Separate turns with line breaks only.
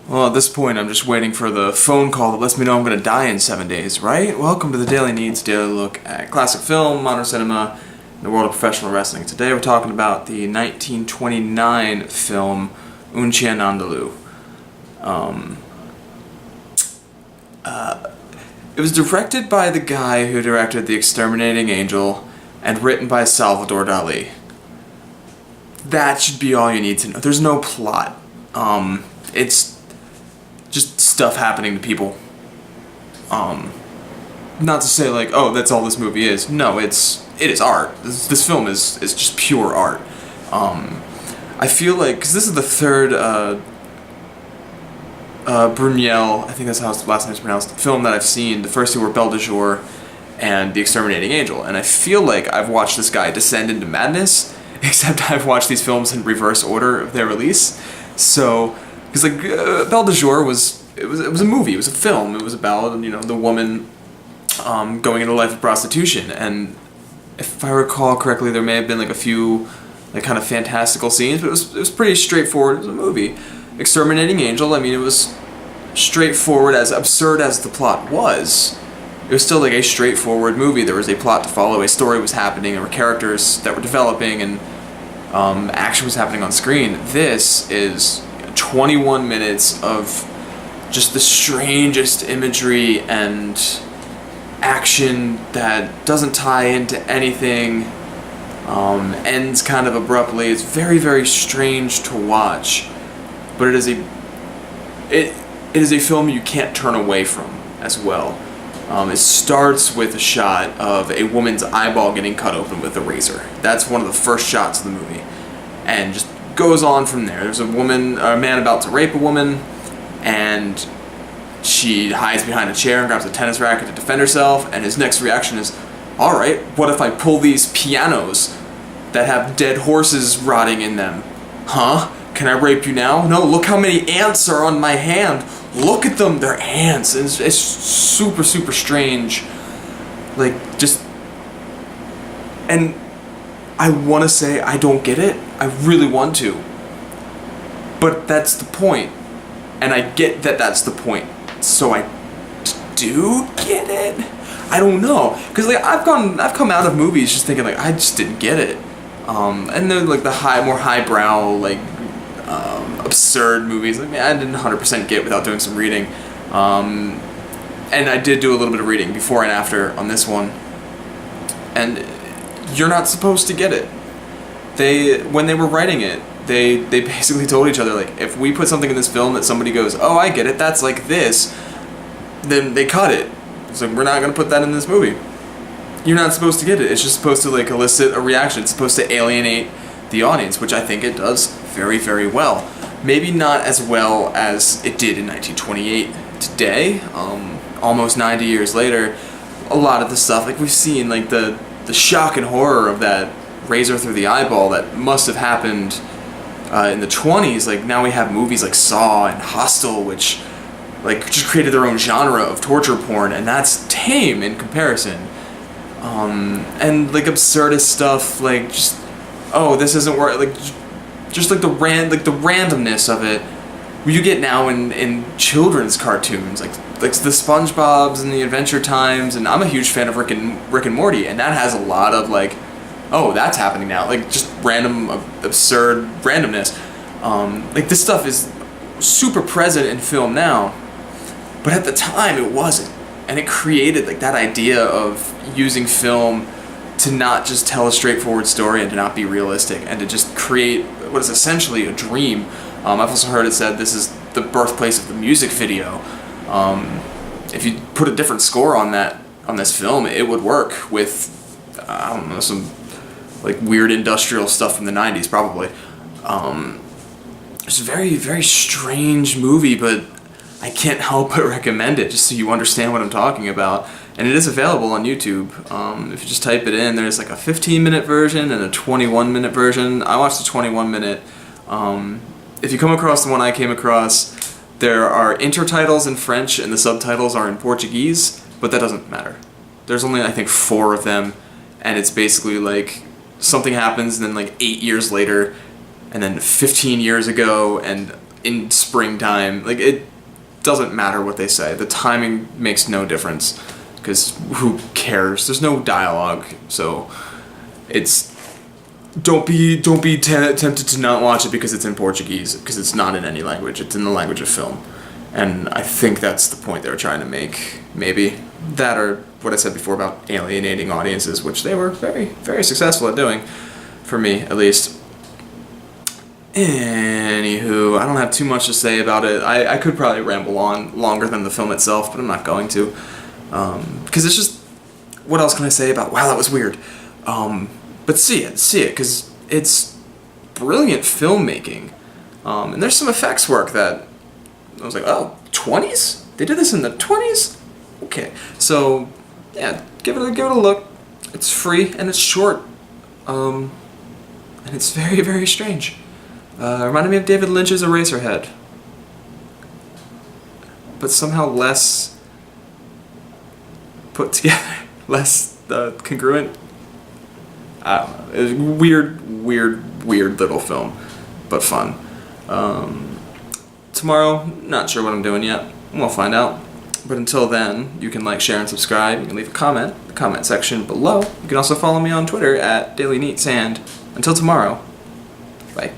Well, at this point, I'm just waiting for the phone call that lets me know I'm going to die in 7 days, right? Welcome to the Daily Neitz Daily Look at classic film, modern cinema, and the world of professional wrestling. Today we're talking about the 1929 film Chien Andalou. It was directed by the guy who directed The Exterminating Angel and written by Salvador Dali. That should be all you need to know. There's no plot. It's just stuff happening to people. Not to say like, oh, that's all this movie is. No, it is art. This film is just pure art. I feel like, because this is the third Brunel, I think that's how his last name is pronounced, film that I've seen. The first two were Belle de Jour and The Exterminating Angel. And I feel like I've watched this guy descend into madness, except I've watched these films in reverse order of their release. So, because like Belle de Jour was a movie, it was a film, it was about the woman going into a life of prostitution, and if I recall correctly, there may have been like a few like kind of fantastical scenes, but it was pretty straightforward. It was a movie. Exterminating Angel, I mean, it was straightforward, as absurd as the plot was. It was still like a straightforward movie. There was a plot to follow, a story was happening, there were characters that were developing, and action was happening on screen. This is 21 minutes of just the strangest imagery and action that doesn't tie into anything, ends kind of abruptly. It's very, very strange to watch, but it is a film you can't turn away from as well. It starts with a shot of a woman's eyeball getting cut open with a razor. That's one of the first shots of the movie, and just goes on from there. There's a man about to rape a woman, and she hides behind a chair and grabs a tennis racket to defend herself, and his next reaction is, alright, what if I pull these pianos that have dead horses rotting in them? Huh? Can I rape you now? No, look how many ants are on my hand. Look at them, they're ants. And it's super, super strange. Like, just... And I want to say I don't get it. I really want to. But that's the point. And I get that that's the point. So I do get it? I don't know. Because like, I've come out of movies just thinking like, I just didn't get it. And then like the more highbrow, like, absurd movies, like, man, I didn't 100% get without doing some reading. And I did do a little bit of reading before and after on this one. And you're not supposed to get it. When they were writing it, they basically told each other, like, if we put something in this film that somebody goes, oh, I get it, that's like this, then they cut it. It's like, we're not going to put that in this movie. You're not supposed to get it. It's just supposed to, like, elicit a reaction. It's supposed to alienate the audience, which I think it does very, very well. Maybe not as well as it did in 1928. Today, almost 90 years later, a lot of the stuff, like we've seen, like the shock and horror of that razor through the eyeball that must have happened in the 20s. Like, now we have movies like Saw and Hostel, which like just created their own genre of torture porn, and that's tame in comparison. And like absurdist stuff, like just, oh, this isn't where, like, just like the randomness of it, you get now in children's cartoons, like the SpongeBob's and the Adventure Times, and I'm a huge fan of Rick and Morty, and that has a lot of like, oh, that's happening now, like just random absurd randomness. Like, this stuff is super present in film now, but at the time it wasn't, and it created like that idea of using film to not just tell a straightforward story and to not be realistic, and to just create what is essentially a dream. I've also heard it said this is the birthplace of the music video. If you put a different score on this film, it would work with, I don't know, some like weird industrial stuff from the 90s probably. It's a very, very strange movie, but I can't help but recommend it just so you understand what I'm talking about. And it is available on YouTube. If you just type it in, there's like a 15-minute version and a 21-minute version. I watched the 21-minute. If you come across the one I came across, there are intertitles in French and the subtitles are in Portuguese, but that doesn't matter. There's only, I think, 4 of them, and it's basically like something happens and then like 8 years later, and then 15 years ago, and in springtime. Like, it doesn't matter what they say. The timing makes no difference, because who cares? There's no dialogue, so it's... Don't be tempted to not watch it because it's in Portuguese, because it's not in any language. It's in the language of film. And I think that's the point they were trying to make, maybe. That, or what I said before about alienating audiences, which they were very, very successful at doing, for me, at least. Anywho, I don't have too much to say about it. I could probably ramble on longer than the film itself, but I'm not going to. Because it's just... What else can I say about... Wow, that was weird. But see it, because it's brilliant filmmaking. And there's some effects work that... I was like, oh, 20s? They did this in the 20s? Okay. So, yeah, give it a look. It's free, and it's short. And it's very, very strange. Reminded me of David Lynch's Eraserhead. But somehow less put together. Less congruent. I don't know. It was a weird little film. But fun. Tomorrow, not sure what I'm doing yet. We'll find out. But until then, you can like, share, and subscribe. You can leave a comment in the comment section below. You can also follow me on Twitter at Daily Neitz, and until tomorrow, bye.